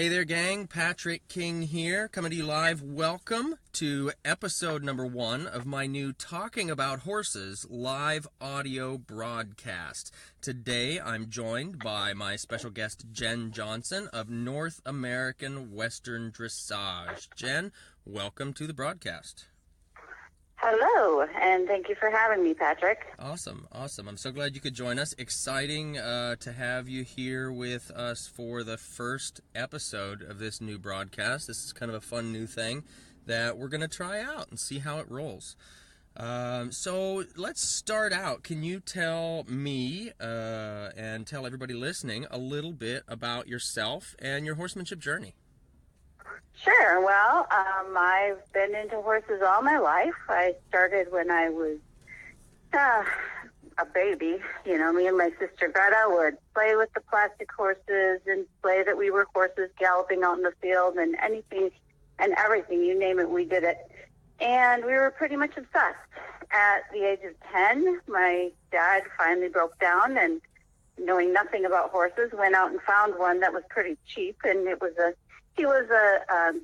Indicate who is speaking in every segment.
Speaker 1: Hey there, gang. Patrick King here, coming to you live. Welcome to episode number 1 of my new Talking About Horses live audio broadcast. Today, I'm joined by my special guest, Jen Johnson of North American Western Dressage. Jen, welcome to the broadcast.
Speaker 2: Hello, and thank you for having me, Patrick.
Speaker 1: Awesome. I'm so glad you could join us. Exciting to have you here with us for the first episode of this new broadcast. This is kind of a fun new thing that we're going to try out and see how it rolls. So let's start out. Can you tell me and tell everybody listening a little bit about yourself and your horsemanship journey?
Speaker 2: Sure. Well, I've been into horses all my life. I started when I was a baby. You know, me and my sister Greta would play with the plastic horses and play that we were horses galloping out in the field, and anything and everything, you name it, we did it. And we were pretty much obsessed. At the age of 10, my dad finally broke down and, knowing nothing about horses, went out and found one that was pretty cheap, and he was a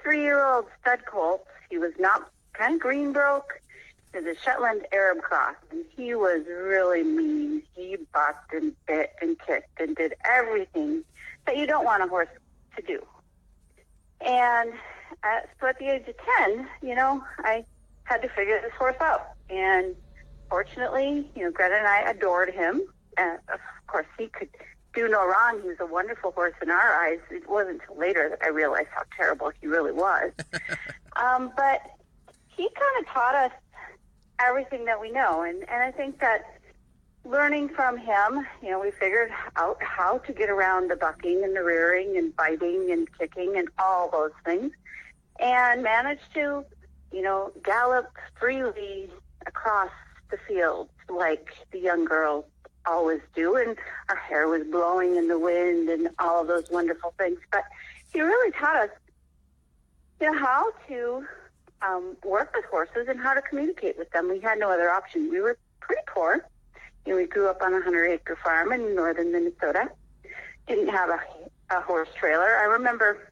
Speaker 2: 3-year-old stud colt. He was not kind of green broke. He was a Shetland Arab cross, and he was really mean. He bucked and bit and kicked and did everything that you don't want a horse to do. And so at the age of 10, I had to figure this horse out. And fortunately, Greta and I adored him. Of course, he could do no wrong. He was a wonderful horse in our eyes. It wasn't until later that I realized how terrible he really was. But he kind of taught us everything that we know. And I think that learning from him, we figured out how to get around the bucking and the rearing and biting and kicking and all those things, and managed to, gallop freely across the field like the young girls always do, and our hair was blowing in the wind and all of those wonderful things. But he really taught us how to work with horses and how to communicate with them. We had no other option. We were pretty poor. We grew up on a 100-acre farm in northern Minnesota. Didn't have a horse trailer. I remember,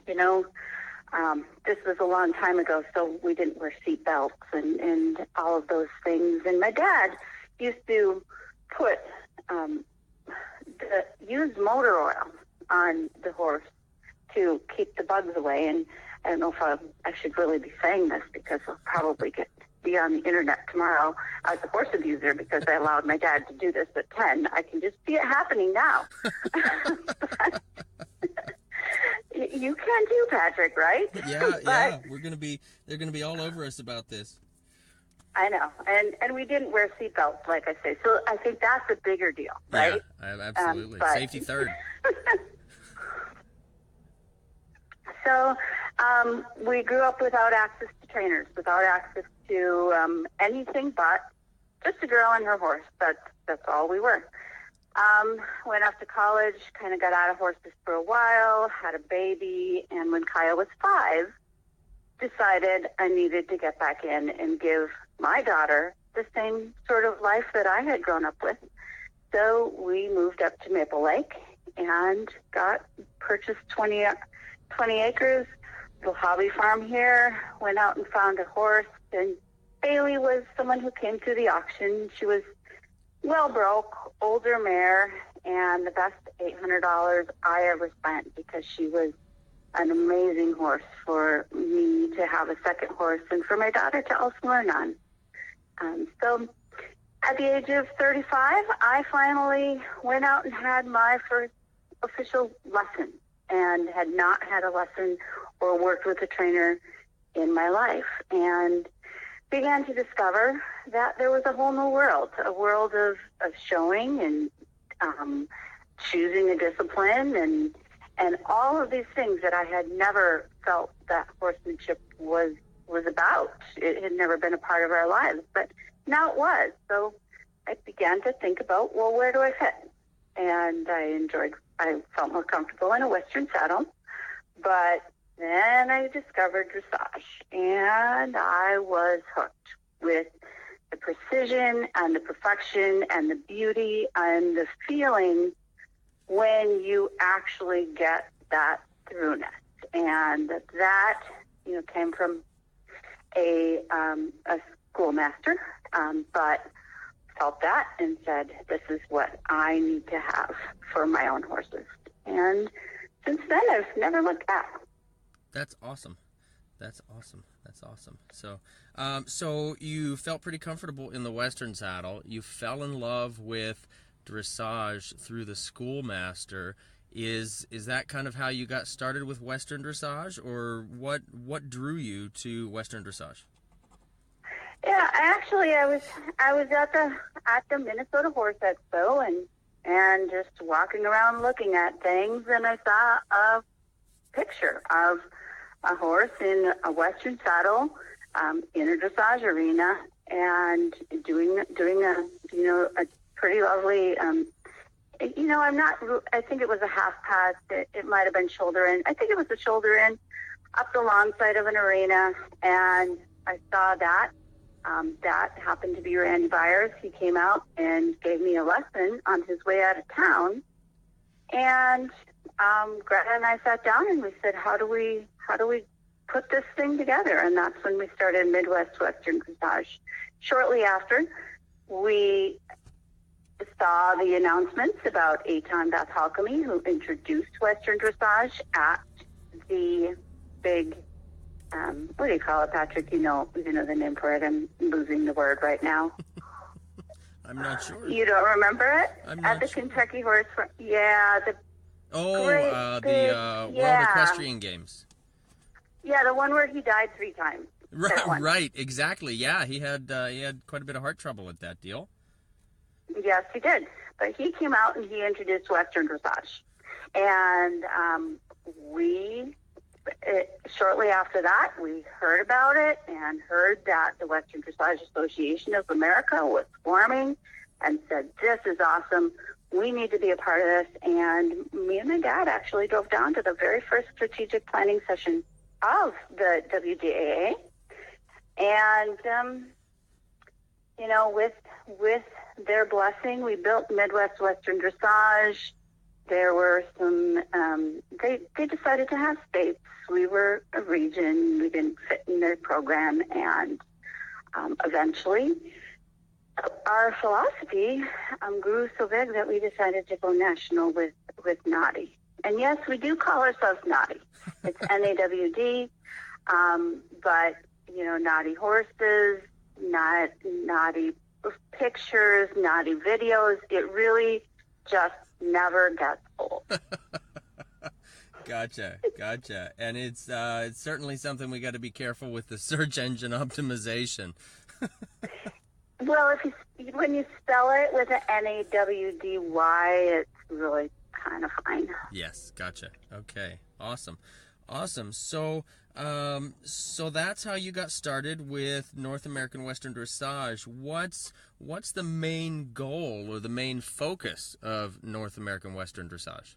Speaker 2: this was a long time ago, so we didn't wear seat belts and all of those things. And my dad used to put the used motor oil on the horse to keep the bugs away. And I don't know if I should really be saying this, because I'll probably be on the internet tomorrow as a horse abuser because I allowed my dad to do this at 10. I can just see it happening now. You can too, Patrick, right?
Speaker 1: Yeah. They're gonna be all over us about this.
Speaker 2: I know, and we didn't wear seatbelts, like I say. So I think that's a bigger deal, right?
Speaker 1: Yeah, absolutely. Safety third.
Speaker 2: So we grew up without access to trainers, without access to anything but just a girl and her horse. That's all we were. Went off to college, kind of got out of horses for a while, had a baby, and when Kaya was 5, decided I needed to get back in and give my daughter the same sort of life that I had grown up with. So we moved up to Maple Lake and purchased 20 acres, little hobby farm here, went out and found a horse, and Bailey was someone who came to the auction. She was well broke, older mare, and the best $800 I ever spent, because she was an amazing horse for me to have a second horse and for my daughter to also learn on. So at the age of 35, I finally went out and had my first official lesson, and had not had a lesson or worked with a trainer in my life, and began to discover that there was a whole new world, a world of showing and choosing a discipline and all of these things that I had never felt that horsemanship was about. It had never been a part of our lives, but now it was. So I began to think about, well, where do I fit? And I felt more comfortable in a Western saddle, but then I discovered dressage, and I was hooked with the precision and the perfection and the beauty and the feeling when you actually get that throughness. And that, came from a schoolmaster, but felt that and said, this is what I need to have for my own horses. And since then, I've never looked back.
Speaker 1: That's awesome. That's awesome. That's awesome. So, so you felt pretty comfortable in the Western saddle. You fell in love with dressage through the schoolmaster. Is that kind of how you got started with Western dressage, or what drew you to Western dressage?
Speaker 2: Yeah, actually, I was at the Minnesota Horse Expo and just walking around looking at things, and I saw a picture of a horse in a Western saddle in a dressage arena and doing a pretty lovely. I think it was a half pass. It might have been shoulder in. I think it was a shoulder in up the long side of an arena, and I saw that. That happened to be Randy Byers. He came out and gave me a lesson on his way out of town. And Greta and I sat down and we said, how do we put this thing together? And that's when we started Midwest Western Dressage. Shortly after, we saw the announcements about Eitan Beth Halkamy, who introduced Western Dressage at the big, what do you call it, Patrick? You know the name for it. I'm losing the word right now.
Speaker 1: I'm not sure.
Speaker 2: You don't remember it?
Speaker 1: I'm
Speaker 2: at
Speaker 1: not
Speaker 2: the
Speaker 1: sure.
Speaker 2: Kentucky Horse, the
Speaker 1: World Equestrian Games.
Speaker 2: Yeah, the one where he died 3 times.
Speaker 1: Right, exactly. Yeah, he had quite a bit of heart trouble at that deal.
Speaker 2: Yes, he did. But he came out and he introduced Western Dressage. And shortly after that, we heard about it and heard that the Western Dressage Association of America was forming and said, this is awesome. We need to be a part of this. And me and my dad actually drove down to the very first strategic planning session of the WDAA. And, with their blessing, we built Midwest Western Dressage. There were some, they decided to have states. We were a region. We didn't fit in their program. And eventually, our philosophy grew so big that we decided to go national with NAWD. And yes, we do call ourselves NAWD. It's NAWD, but, NAWD horses, not NAWD pictures, NAWD videos. It really just never gets old.
Speaker 1: Gotcha. And it's certainly something we got to be careful with, the search engine optimization.
Speaker 2: Well, when you spell it with an NAWDY, it's really kind of fine.
Speaker 1: Yes, gotcha. Okay, awesome. So, so that's how you got started with North American Western Dressage. What's the main goal or the main focus of North American Western Dressage?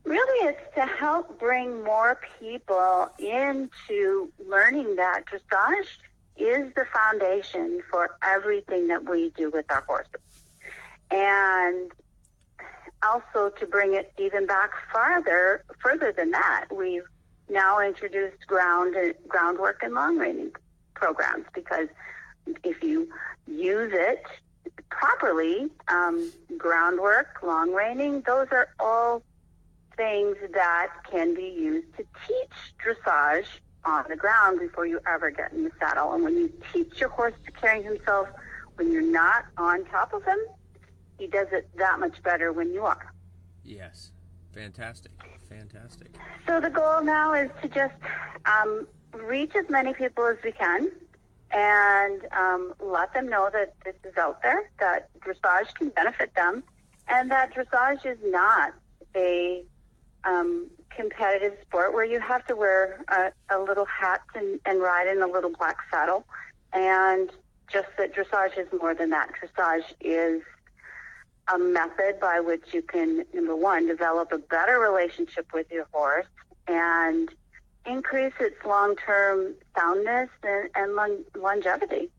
Speaker 2: Really, it's to help bring more people into learning that dressage is the foundation for everything that we do with our horses. And also to bring it even back further than that, we've now introduced groundwork and long reining programs, because if you use it properly, groundwork, long reining, those are all things that can be used to teach dressage on the ground before you ever get in the saddle. And when you teach your horse to carry himself when you're not on top of him, he does it that much better when you are.
Speaker 1: Yes. Fantastic.
Speaker 2: So the goal now is to just reach as many people as we can and let them know that this is out there, that dressage can benefit them, and that dressage is not a competitive sport where you have to wear a little hat and ride in a little black saddle. And just that dressage is more than that. Dressage is a method by which you can, number one, develop a better relationship with your horse and increase its long-term soundness and longevity.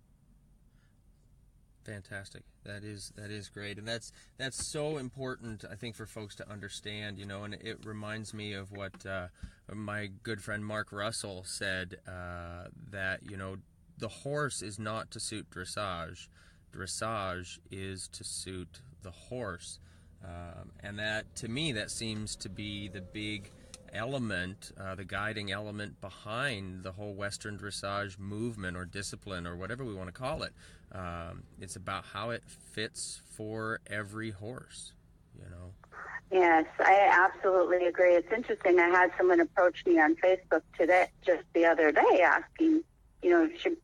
Speaker 1: Fantastic. That is great, and that's so important, I think, for folks to understand. And it reminds me of what my good friend Mark Russell said, that the horse is not to suit dressage. Dressage is to suit the horse, and that, to me, that seems to be the big element, the guiding element behind the whole Western dressage movement or discipline or whatever we want to call it. It's about how it fits for every horse,
Speaker 2: Yes, I absolutely agree. It's interesting. I had someone approach me on Facebook today, just the other day, asking, she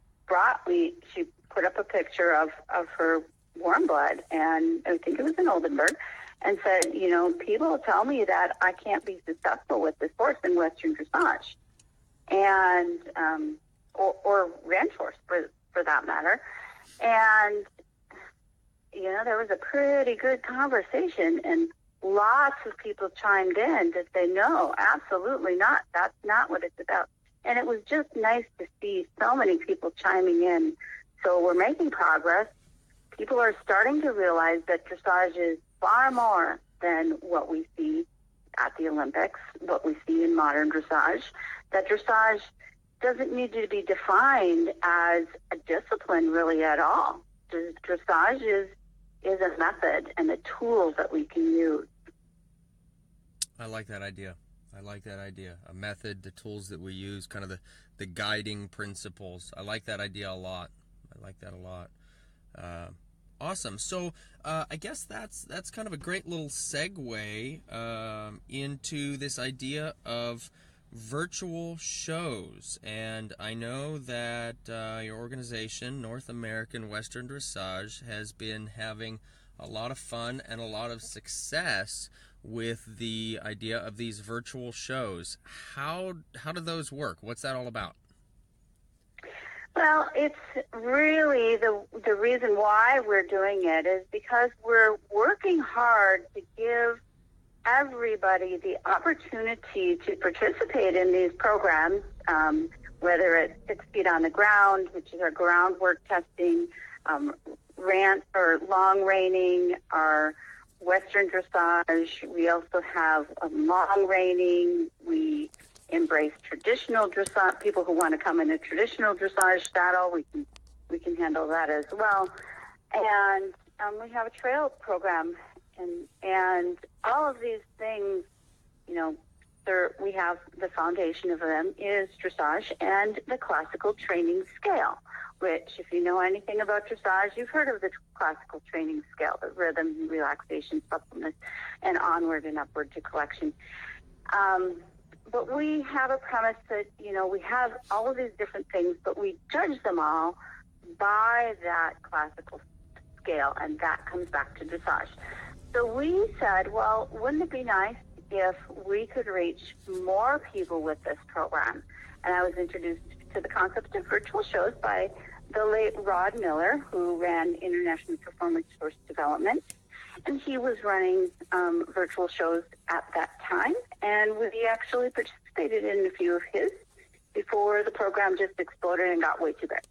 Speaker 2: put up a picture of her warm blood, and I think it was an Oldenburg, and said, people tell me that I can't be successful with this horse in Western dressage, and or ranch horse for that matter. And there was a pretty good conversation, and lots of people chimed in to say, no, absolutely not. That's not what it's about. And it was just nice to see so many people chiming in. So we're making progress. People are starting to realize that dressage is far more than what we see at the Olympics, what we see in modern dressage, that dressage doesn't need to be defined as a discipline really at all. Dressage is a method and a tool that we can use.
Speaker 1: I like that idea. A method, the tools that we use, kind of the guiding principles. I like that idea a lot. Awesome. So I guess that's kind of a great little segue into this idea of virtual shows. And I know that your organization, North American Western Dressage, has been having a lot of fun and a lot of success with the idea of these virtual shows. How do those work? What's that all about?
Speaker 2: Well, it's really the reason why we're doing it is because we're working hard to give everybody the opportunity to participate in these programs, whether it's 6 feet on the ground, which is our groundwork testing, long reining, our Western dressage. We also have a long reining. We embrace traditional dressage. People who want to come in a traditional dressage saddle, we can handle that as well. And we have a trail program, and all of these things, we have the foundation of them is dressage and the classical training scale, which, if you know anything about dressage, you've heard of the classical training scale, the rhythm, relaxation, suppleness, and onward and upward to collection. But we have a premise that, we have all of these different things, but we judge them all by that classical scale, and that comes back to dressage. So we said, well, wouldn't it be nice if we could reach more people with this program? And I was introduced to the concept of virtual shows by the late Rod Miller, who ran International Performance Horse Development. And he was running virtual shows at that time, and we actually participated in a few of his before the program just exploded and got way too big.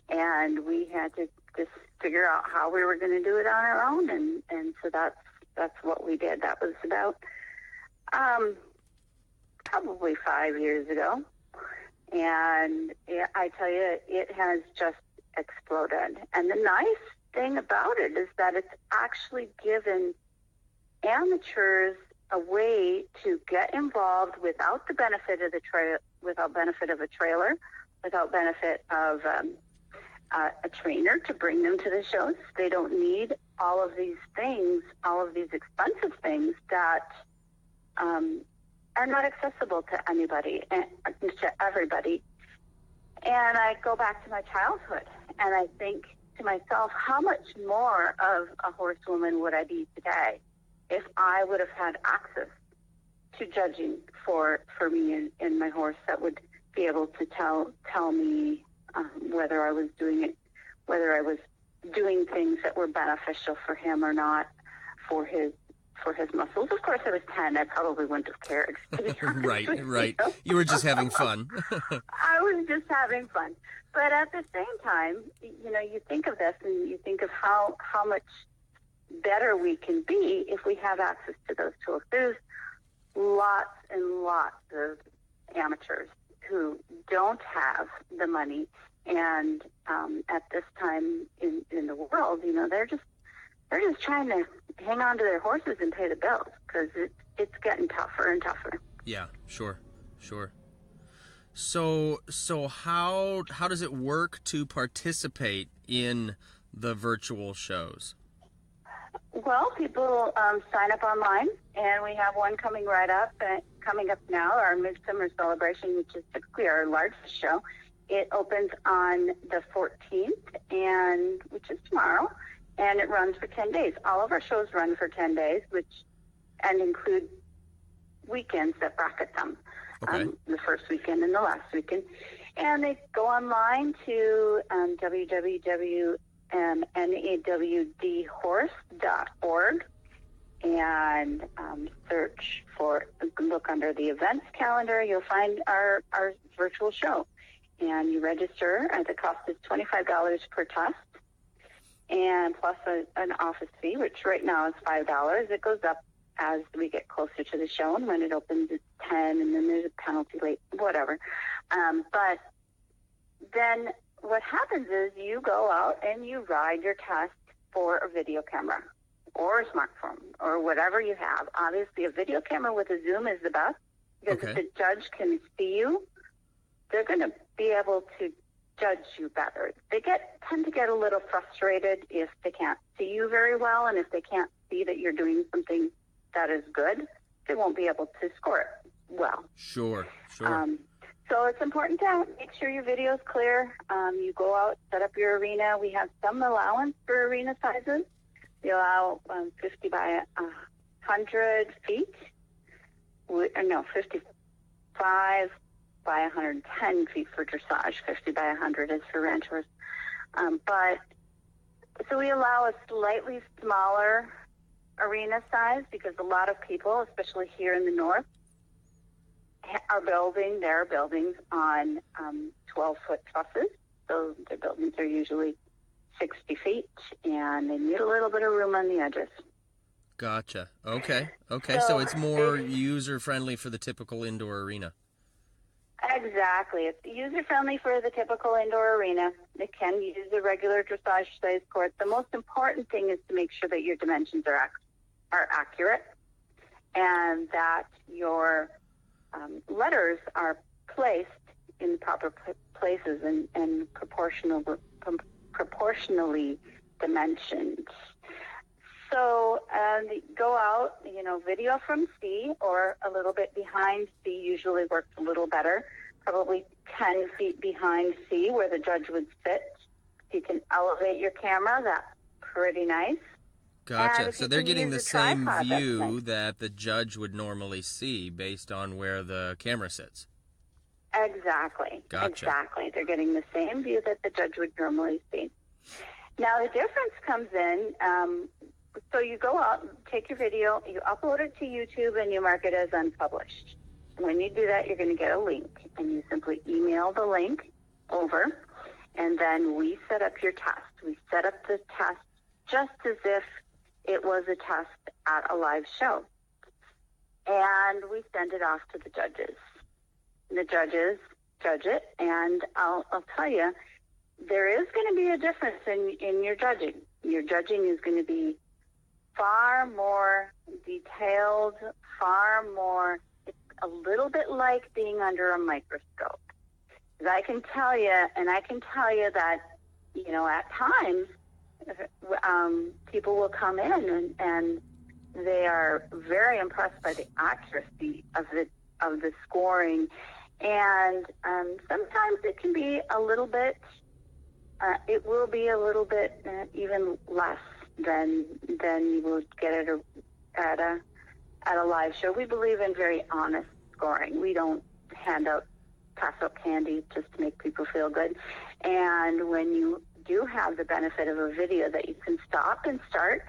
Speaker 2: And we had to just figure out how we were going to do it on our own, and so that's what we did. That was about probably 5 years ago, and I tell you, it has just exploded. And the nice thing about it is that it's actually given amateurs a way to get involved without the benefit of without benefit of a trailer, without benefit of a trainer to bring them to the shows. They don't need all of these things, all of these expensive things that are not accessible to anybody and to everybody. And I go back to my childhood, and I think to myself, how much more of a horsewoman would I be today if I would have had access to judging for me and my horse that would be able to tell me whether I was doing things that were beneficial for him or not, for his for his muscles. Of course, I was 10. I probably wouldn't have cared. To be honest
Speaker 1: Right,
Speaker 2: with
Speaker 1: right.
Speaker 2: You.
Speaker 1: You were just having fun.
Speaker 2: I was just having fun. But at the same time, you know, you think of this and you think of how much better we can be if we have access to those tools. There's lots and lots of amateurs who don't have the money, and at this time in the world, you know, they're just trying to hang on to their horses and pay the bills because it's getting tougher and tougher.
Speaker 1: Yeah, sure. So how does it work to participate in the virtual shows?
Speaker 2: Well, people sign up online, and we have one coming up now, our Midsummer Celebration, which is typically our largest show. It opens on the 14th, which is tomorrow, and it runs for 10 days. All of our shows run for 10 days, and include weekends that bracket them,
Speaker 1: Okay.
Speaker 2: the first weekend and the last weekend. And they go online to www.nawdhorse.org and look under the events calendar. You'll find our virtual show. And you register. The cost is $25 per test, and plus an office fee, which right now is $5. It goes up as we get closer to the show, and when it opens, it's $10, and then there's a penalty late, whatever. But then what happens is you go out and you ride your test for a video camera or a smartphone or whatever you have. Obviously, a video camera with a zoom is the best, because
Speaker 1: Okay.
Speaker 2: if the judge can see you, they're going to be able to judge you better. They tend to get a little frustrated if they can't see you very well, and if they can't see that you're doing something that is good, they won't be able to score it well.
Speaker 1: Sure.
Speaker 2: So it's important to make sure your video is clear. You go out, set up your arena. We have some allowance for arena sizes. We allow 50 by 100 feet. 55 by 110 feet for dressage. 50 by 100 is for ranchers. So we allow a slightly smaller arena size, because a lot of people, especially here in the north, are building their buildings on 12-foot trusses. So their buildings are usually 60 feet, and they need a little bit of room on the edges.
Speaker 1: Gotcha. Okay. So it's more user-friendly for the typical indoor arena.
Speaker 2: Exactly. It's user-friendly for the typical indoor arena. It can use a regular dressage-size court. The most important thing is to make sure that your dimensions are accurate, and that your letters are placed in the proper places and proportionally dimensioned. So go out, video from C or a little bit behind C usually works a little better, probably 10 feet behind C where the judge would sit. You can elevate your camera. That's pretty nice.
Speaker 1: Gotcha. So they're getting the same view that the judge would normally see based on where the camera sits.
Speaker 2: Exactly.
Speaker 1: Gotcha.
Speaker 2: Exactly. They're getting the same view that the judge would normally see. Now, the difference comes in, so you go out, take your video, you upload it to YouTube, and you mark it as unpublished. When you do that, you're going to get a link, and you simply email the link over, and then we set up your test. We set up the test just as if it was a test at a live show. And we send it off to the judges. The judges judge it, and I'll tell you, there is going to be a difference in your judging. Your judging is going to be far more detailed, it's a little bit like being under a microscope. I can tell you that, at times, people will come in and they are very impressed by the accuracy of the scoring, and sometimes it can be a little bit. It will be a little bit even less than you would get at a live show. We believe in very honest scoring. We don't pass out candy just to make people feel good. And when you do have the benefit of a video that you can stop and start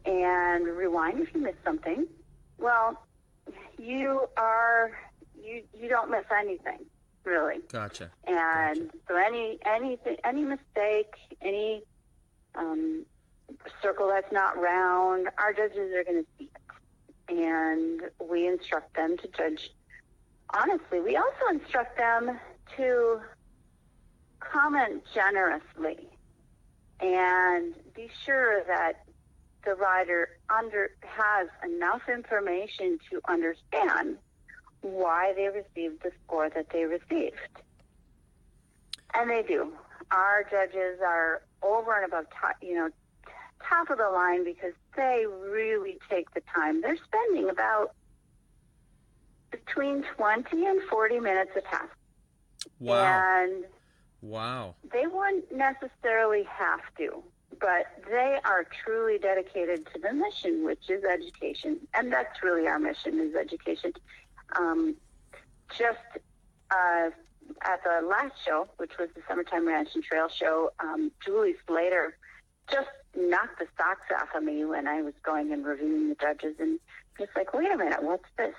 Speaker 2: and rewind if you miss something. Well, you don't miss anything, really.
Speaker 1: Gotcha.
Speaker 2: And so any mistake, any circle that's not round, our judges are going to see it. And we instruct them to judge honestly. We also instruct them to comment generously and be sure that the rider has enough information to understand why they received the score that they received. And they do. Our judges are over and above top of the line because they really take the time. They're spending about between 20 and 40 minutes a test.
Speaker 1: Wow.
Speaker 2: And
Speaker 1: wow.
Speaker 2: They wouldn't necessarily have to, but they are truly dedicated to the mission, which is education. And that's really our mission, is education. At the last show, which was the Summertime Ranch and Trail show, Julie Slater just knocked the socks off of me when I was going and reviewing the judges, and just like, wait a minute, what's this?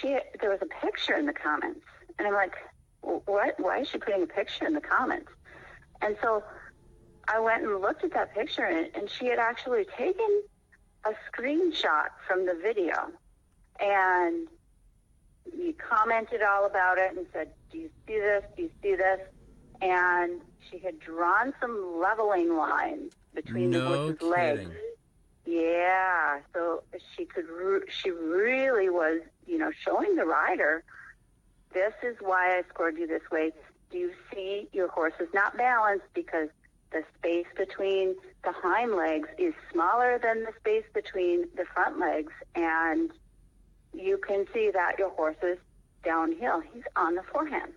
Speaker 2: There was a picture in the comments, and I'm like, what? Why is she putting a picture in the comments? And so I went and looked at that picture, and she had actually taken a screenshot from the video, and he commented all about it and said, do you see this? Do you see this? And she had drawn some leveling lines between the horse's legs. Yeah, so she really was, showing the rider, this is why I scored you this way. Do you see your horse is not balanced because the space between the hind legs is smaller than the space between the front legs, and you can see that your horse is downhill. He's on the forehand.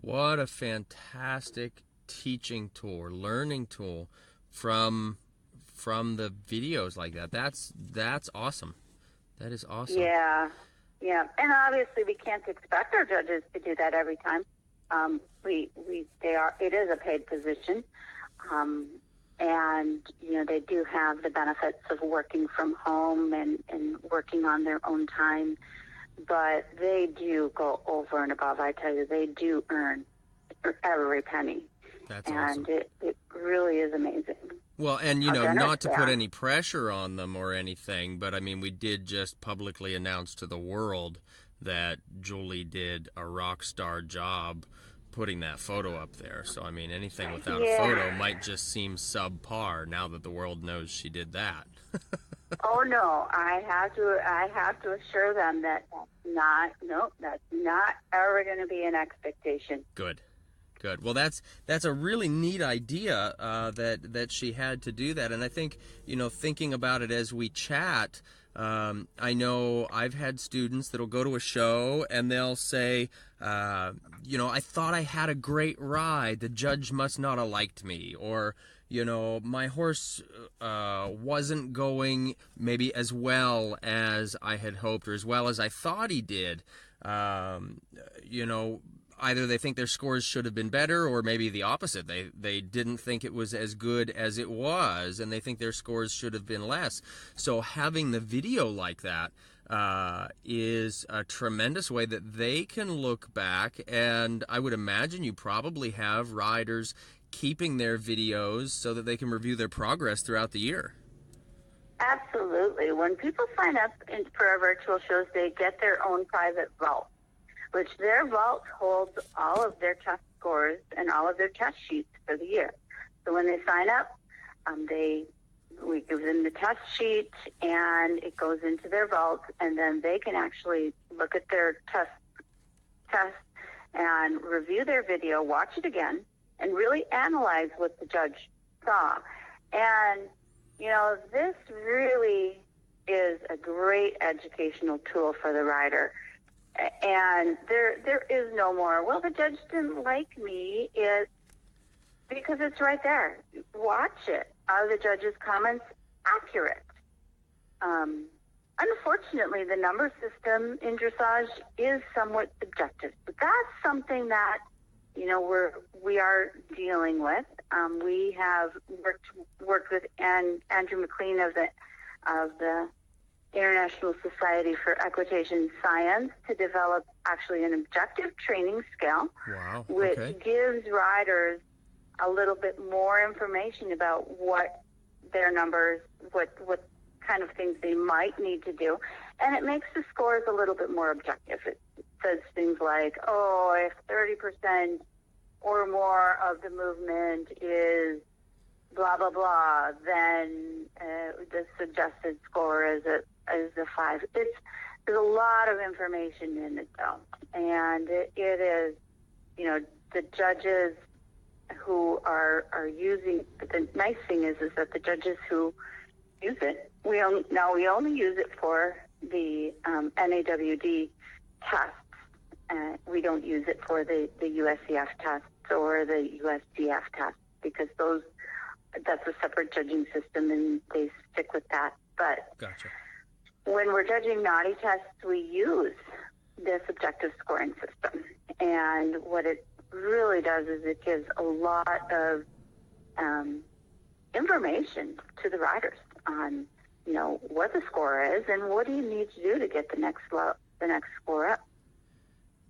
Speaker 1: What a fantastic teaching tool or learning tool from the videos like that. That's awesome. That is awesome.
Speaker 2: Yeah. And obviously we can't expect our judges to do that every time. It is a paid position. And, they do have the benefits of working from home and working on their own time. But they do go over and above. I tell you, they do earn every penny.
Speaker 1: That's awesome.
Speaker 2: And it really is amazing.
Speaker 1: Well, and, not to put any pressure on them or anything, but, we did just publicly announce to the world that Julie did a rock star job putting that photo up there. So, anything without a photo might just seem subpar now that the world knows she did that.
Speaker 2: Oh, no, I have to assure them that that's not ever going to be an expectation.
Speaker 1: Good. Well, that's a really neat idea that she had to do that. And I think, thinking about it as we chat, I know I've had students that'll go to a show and they'll say, I thought I had a great ride. The judge must not have liked me. Or, my horse wasn't going maybe as well as I had hoped or as well as I thought he did. Either they think their scores should have been better, or maybe the opposite. They didn't think it was as good as it was, and they think their scores should have been less. So having the video like that is a tremendous way that they can look back, and I would imagine you probably have riders keeping their videos so that they can review their progress throughout the year.
Speaker 2: Absolutely. When people sign up for our virtual shows, they get their own private vault, which their vault holds all of their test scores and all of their test sheets for the year. So when they sign up, we give them the test sheet, and it goes into their vault, and then they can actually look at their test and review their video, watch it again, and really analyze what the judge saw. And, this really is a great educational tool for the rider. And there is no more, well, the judge didn't like me, because it's right there. Watch it. Are the judge's comments accurate? Unfortunately, the number system in dressage is somewhat subjective. But that's something that, we are dealing with. we have worked with Andrew McLean of the International Society for Equitation Science to develop actually an objective training scale, which gives riders a little bit more information about what their numbers, what kind of things they might need to do, and it makes the scores a little bit more objective. It says things like, if 30% or more of the movement is blah blah blah, then the suggested score is a 5. There's a lot of information in it though, and it is, the judges who are using. The nice thing is that the judges who use it, we only use it for the NAWD tests. We don't use it for the USCF tests or the USDF tests because that's a separate judging system and they stick with that. But
Speaker 1: gotcha.
Speaker 2: When we're judging naughty tests, we use this objective scoring system, and what it really does is it gives a lot of information to the riders on, what the score is and what do you need to do to get the next score up.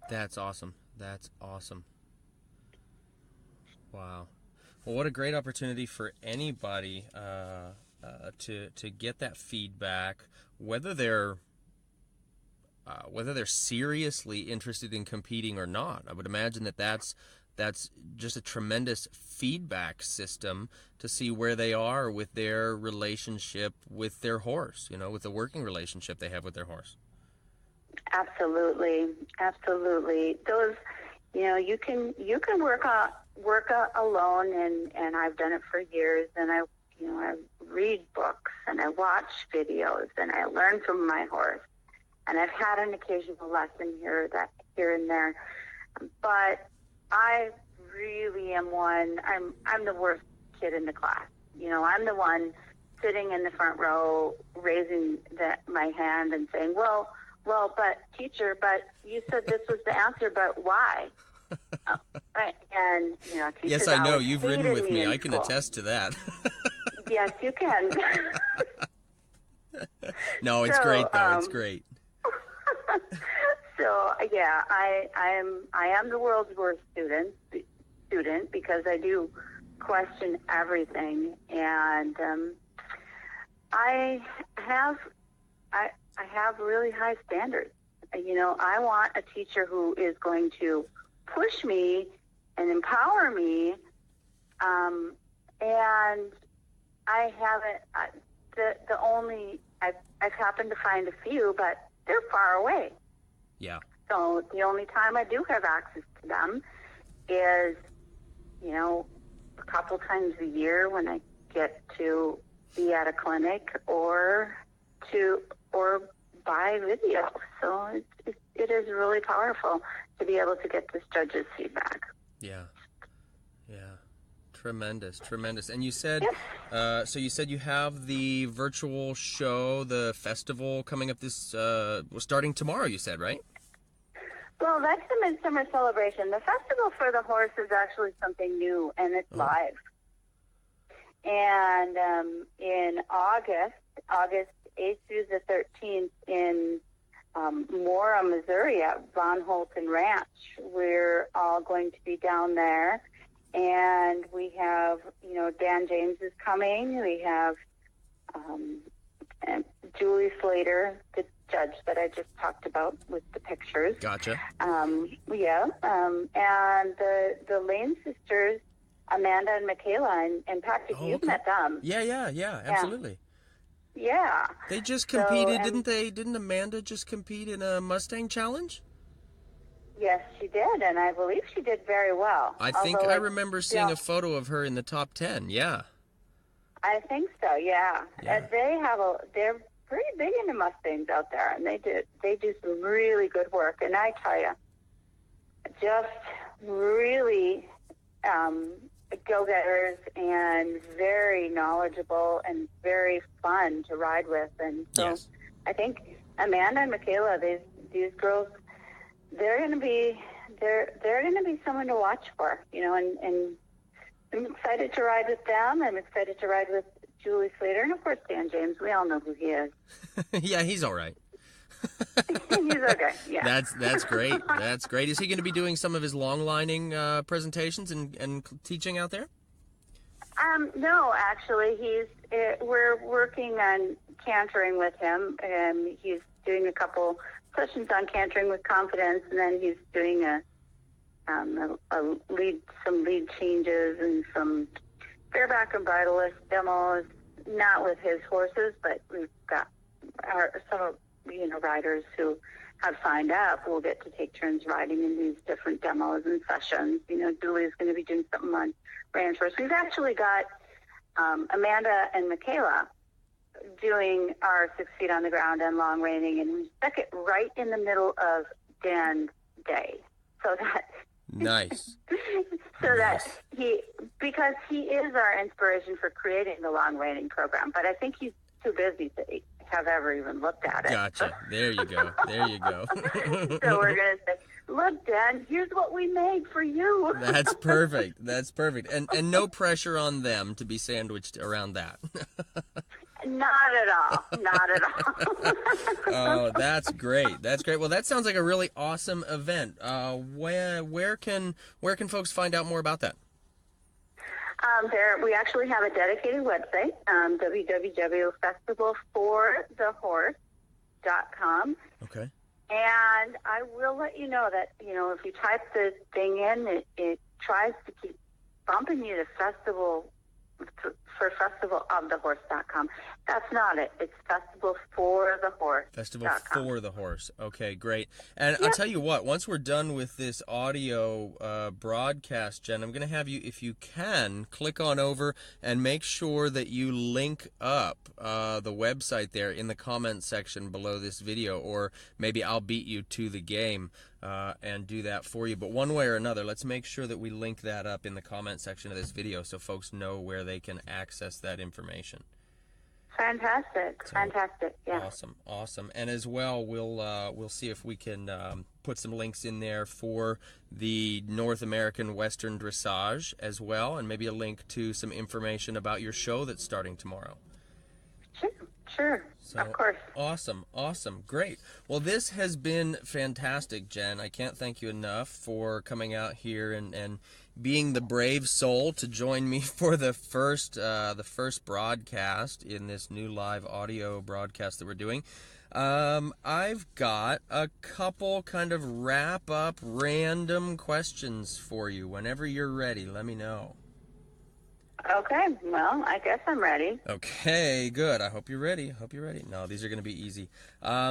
Speaker 1: That's awesome. Wow. Well, what a great opportunity for anybody to get that feedback, whether they're seriously interested in competing or not. I would imagine that's just a tremendous feedback system to see where they are with their relationship with their horse, with the working relationship they have with their horse.
Speaker 2: Absolutely. Those, you can work alone, and I've done it for years, and I read books and I watch videos and I learn from my horse, and I've had an occasional lesson here and there, but I really am I'm the worst kid in the class. I'm the one sitting in the front row raising my hand and saying, well, but teacher, but you said this was the answer, but why? Right. And,
Speaker 1: yes, I know. You've ridden with me. I can attest to that.
Speaker 2: Yes, you can.
Speaker 1: No, it's great, though. It's great.
Speaker 2: So, yeah, I am the world's worst student because I do question everything. And I have really high standards. I want a teacher who is going to push me and empower me, and I haven't. I've happened to find a few, but they're far away.
Speaker 1: Yeah.
Speaker 2: So the only time I do have access to them is, a couple times a year when I get to be at a clinic or by video. So it is really powerful to be able to get this judge's feedback.
Speaker 1: Yeah. Tremendous. And you said, so you said you have the virtual show, the festival coming up starting tomorrow, you said, right?
Speaker 2: Well, that's the Midsummer Celebration. The Festival for the Horse is actually something new, and it's live. And in August 8th through the 13th in Mora, Missouri at Von Holton Ranch, we're all going to be down there. And we have, Dan James is coming. We have Julie Slater, the judge that I just talked about with the pictures.
Speaker 1: Gotcha.
Speaker 2: And the Lane sisters, Amanda and Michaela, and Patrick, you've met them.
Speaker 1: Yeah, absolutely.
Speaker 2: Yeah.
Speaker 1: They just competed, didn't they? Didn't Amanda just compete in a Mustang Challenge?
Speaker 2: Yes, she did, and I believe she did very well.
Speaker 1: I remember seeing a photo of her in the top 10, yeah.
Speaker 2: I think so, yeah. They're pretty big into Mustangs out there, and they do some really good work. And I tell you, just really go-getters and very knowledgeable and very fun to ride with. And so
Speaker 1: yes.
Speaker 2: I think Amanda and Michaela, these girls, they're going to be someone to watch for, and I'm excited to ride with them. I'm excited to ride with Julie Slater, and of course Dan James. We all know who he is.
Speaker 1: Yeah, he's all right.
Speaker 2: He's okay. Yeah.
Speaker 1: That's great. That's great. Is he going to be doing some of his long lining presentations and teaching out there?
Speaker 2: No, actually, we're working on cantering with him, and he's doing a couple sessions on cantering with confidence, and then he's doing some lead changes and some bareback and bridleless demos, not with his horses, but we've got some riders who have signed up will get to take turns riding in these different demos and sessions. Julie's going to be doing something on ranch horse. We've actually got Amanda and Michaela doing our 6 feet on the ground and long reining, and we stuck it right in the middle of Dan's day, so that
Speaker 1: nice.
Speaker 2: that because he is our inspiration for creating the long reining program, but I think he's too busy to have ever even looked at it.
Speaker 1: Gotcha. There you go. There you go.
Speaker 2: So we're going to say, look, Dan, here's what we made for you.
Speaker 1: That's perfect. That's perfect. And no pressure on them to be sandwiched around that.
Speaker 2: Not at all. Not at all.
Speaker 1: Oh, that's great. That's great. Well, that sounds like a really awesome event. Where can folks find out more about that?
Speaker 2: We actually have a dedicated website, www.festivalforthehorse.com.
Speaker 1: Okay.
Speaker 2: And I will let you know that, if you type the thing in, it tries to keep bumping you to festivalofthehorse.com. That's not it. It's festivalforthehorse.
Speaker 1: Festival for the Horse. Okay, great. And I'll tell you what, once we're done with this audio broadcast, Jen, I'm going to have you, if you can, click on over and make sure that you link up the website there in the comments section below this video, or maybe I'll beat you to the game and do that for you. But one way or another, let's make sure that we link that up in the comment section of this video so folks know where they can access that information.
Speaker 2: Fantastic. Yeah.
Speaker 1: Awesome. And as well, we'll see if we can put some links in there for the North American Western Dressage as well, and maybe a link to some information about your show that's starting tomorrow.
Speaker 2: Sure.
Speaker 1: So,
Speaker 2: of course.
Speaker 1: Awesome. Great. Well, this has been fantastic, Jen. I can't thank you enough for coming out here and being the brave soul to join me for the first broadcast in this new live audio broadcast that we're doing. I've got a couple kind of wrap up random questions for you. Whenever you're ready, let me know.
Speaker 2: Okay, well, I guess I'm ready.
Speaker 1: Okay, good. I hope you're ready. No, these are going to be easy.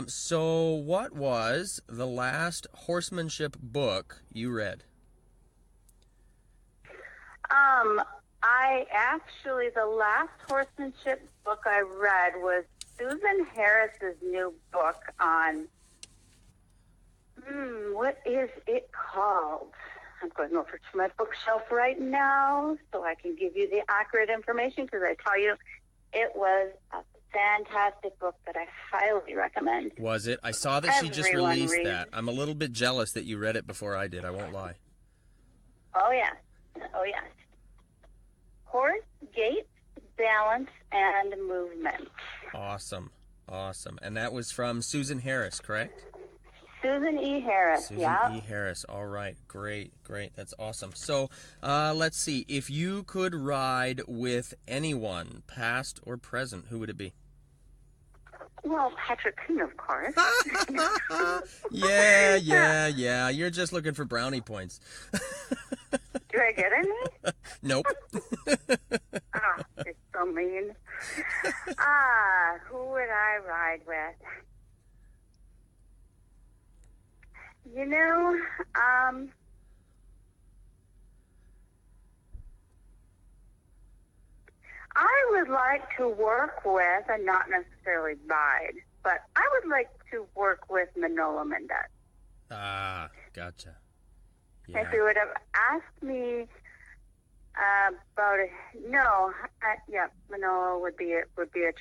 Speaker 1: So what was the last horsemanship book you read?
Speaker 2: The last horsemanship book I read was Susan Harris's new book on, what is it called? I'm going over to my bookshelf right now so I can give you the accurate information, because I tell you, it was a fantastic book that I highly recommend.
Speaker 1: Was it? I saw that she just released that. I'm a little bit jealous that you read it before I did. I won't lie.
Speaker 2: Oh, yeah. Horse, gait, balance, and movement.
Speaker 1: Awesome. And that was from Susan Harris, correct?
Speaker 2: Susan E. Harris,
Speaker 1: Susan E. Harris. All right. Great. That's awesome. So let's see. If you could ride with anyone, past or present, who would it be?
Speaker 2: Well, Patrick Coon, of course.
Speaker 1: Yeah. You're just looking for brownie points.
Speaker 2: Do I get any?
Speaker 1: Nope.
Speaker 2: Oh, you're so mean. Who would I ride with? I would like to work with, and not necessarily ride, but I would like to work with Manolo Mendez.
Speaker 1: Ah, gotcha. Yeah.
Speaker 2: If you would have asked me about it, Manolo would be a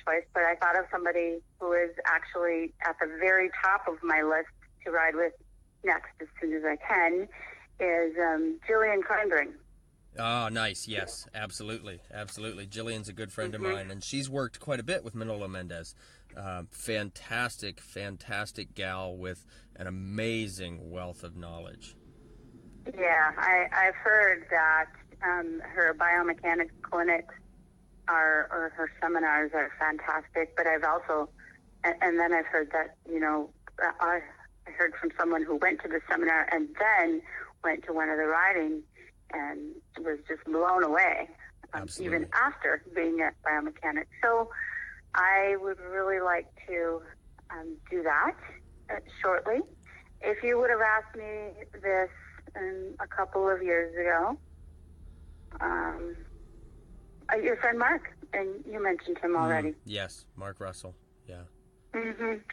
Speaker 2: choice. But I thought of somebody who is actually at the very top of my list to ride with next as soon as I can is Jillian Kleinbring.
Speaker 1: Oh, nice. Yes, absolutely. Absolutely. Jillian's a good friend of mine, and she's worked quite a bit with Manolo Mendez. Fantastic, fantastic gal with an amazing wealth of knowledge.
Speaker 2: Yeah, I've heard that her biomechanics clinics or her seminars are fantastic, but I've also, and then I've heard that, I heard from someone who went to the seminar and then went to one of the riding and was just blown away, even after being at biomechanics. So I would really like to do that shortly. If you would have asked me this a couple of years ago, your friend Mark, and you mentioned him already.
Speaker 1: Yes, Mark Russell. Yeah.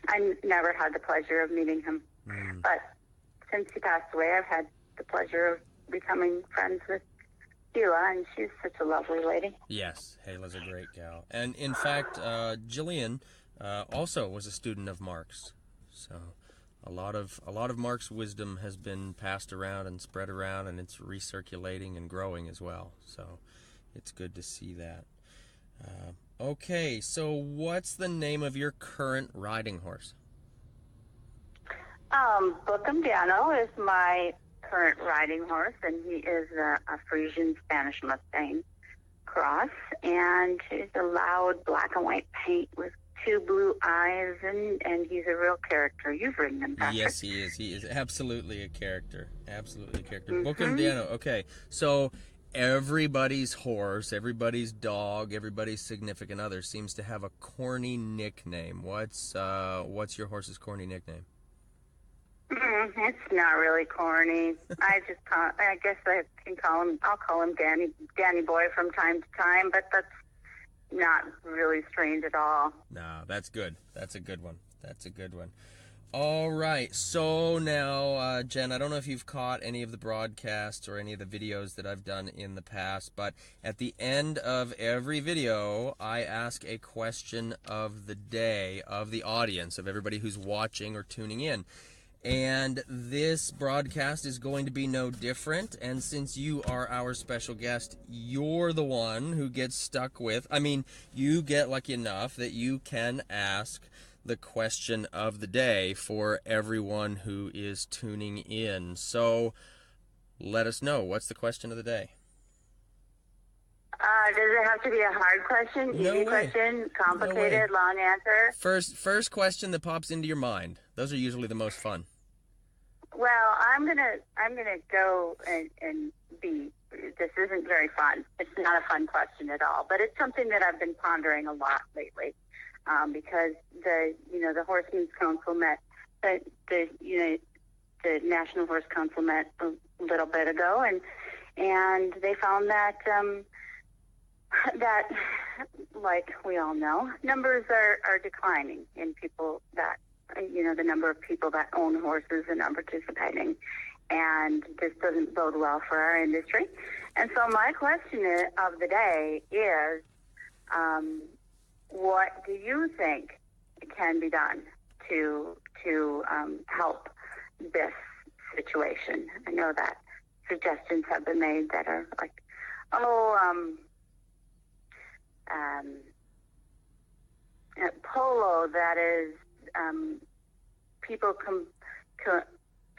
Speaker 2: I never had the pleasure of meeting him, but since he passed away, I've had the pleasure of becoming friends with Sheila, and she's such a lovely lady.
Speaker 1: Yes, Heila's a great gal. And in fact, Jillian also was a student of Mark's. So a lot of Mark's wisdom has been passed around and spread around, and it's recirculating and growing as well. So it's good to see that. Okay, so what's the name of your current riding horse?
Speaker 2: Bookham Dano is my current riding horse, and he is a Frisian Spanish Mustang cross, and he's a loud black and white paint with two blue eyes, and he's a real character. You've ridden him, Patrick.
Speaker 1: Yes, he is. He is absolutely a character. Absolutely a character. Bookham Dano. Okay, so everybody's horse, everybody's dog, everybody's significant other seems to have a corny nickname. What's your horse's corny nickname?
Speaker 2: It's not really corny. I guess I can call him. I'll call him Danny Boy from time to time, but that's not really strange at all.
Speaker 1: No, that's good. That's a good one. That's a good one. All right. So now, Jen, I don't know if you've caught any of the broadcasts or any of the videos that I've done in the past, but at the end of every video, I ask a question of the day, of the audience, of everybody who's watching or tuning in. And this broadcast is going to be no different. And since you are our special guest, you're the one who gets stuck with, you get lucky enough that you can ask the question of the day for everyone who is tuning in. So let us know. What's the question of the day?
Speaker 2: Does it have to be a hard question, easy question, complicated, long answer?
Speaker 1: First question that pops into your mind. Those are usually the most fun.
Speaker 2: Well, I'm gonna go and be. This isn't very fun. It's not a fun question at all, but it's something that I've been pondering a lot lately, because the Horsemen's Council met, the National Horse Council met a little bit ago, and they found that that, like we all know, numbers are declining in people that. The number of people that own horses and are participating. And this doesn't bode well for our industry. And so my question of the day is, what do you think can be done to help this situation? I know that suggestions have been made that are like, polo that is people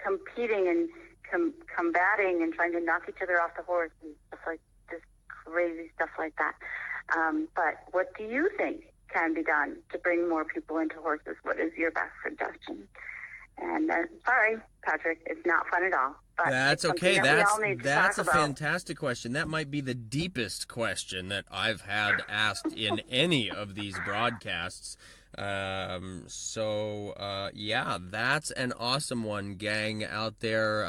Speaker 2: competing and combating and trying to knock each other off the horse and stuff like this, crazy stuff like that. But what do you think can be done to bring more people into horses? What is your best suggestion? And sorry, Patrick, it's not fun at all. But
Speaker 1: that's okay. That's a
Speaker 2: about.
Speaker 1: Fantastic question. That might be the deepest question that I've had asked in any of these broadcasts. Yeah, that's an awesome one, gang out there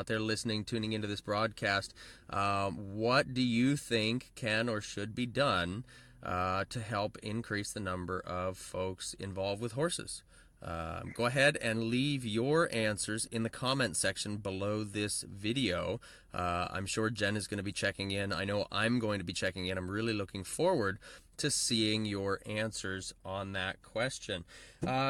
Speaker 1: listening, tuning into this broadcast. What do you think can or should be done to help increase the number of folks involved with horses? Go ahead and leave your answers in the comment section below this video. I'm sure Jen is going to be checking in. I know I'm going to be checking in. I'm really looking forward to seeing your answers on that question.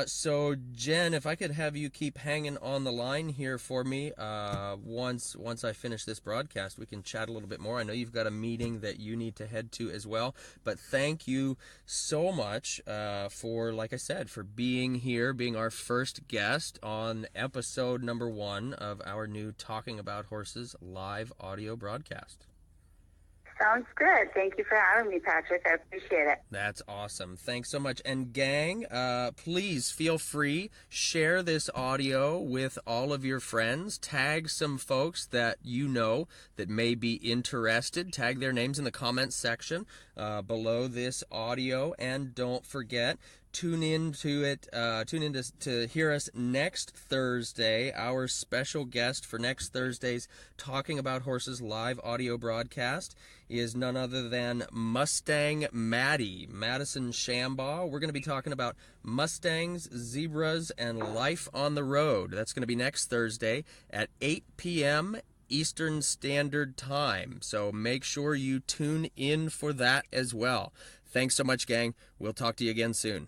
Speaker 1: So Jen, if I could have you keep hanging on the line here for me, once I finish this broadcast, we can chat a little bit more. I know you've got a meeting that you need to head to as well, but thank you so much for, like I said, for being here, being our first guest on episode number 1 of our new Talking About Horses live audio broadcast.
Speaker 2: Sounds good. Thank you for having me, Patrick. I appreciate it.
Speaker 1: That's awesome. Thanks so much. And gang, please feel free, share this audio with all of your friends. Tag some folks that you know that may be interested. Tag their names in the comments section below this audio. And don't forget, tune in to hear us next Thursday. Our special guest for next Thursday's Talking About Horses live audio broadcast is none other than Mustang Maddie, Madison Shambaugh. We're going to be talking about Mustangs, zebras, and life on the road. That's going to be next Thursday at 8 p.m. Eastern Standard Time. So make sure you tune in for that as well. Thanks so much, gang. We'll talk to you again soon.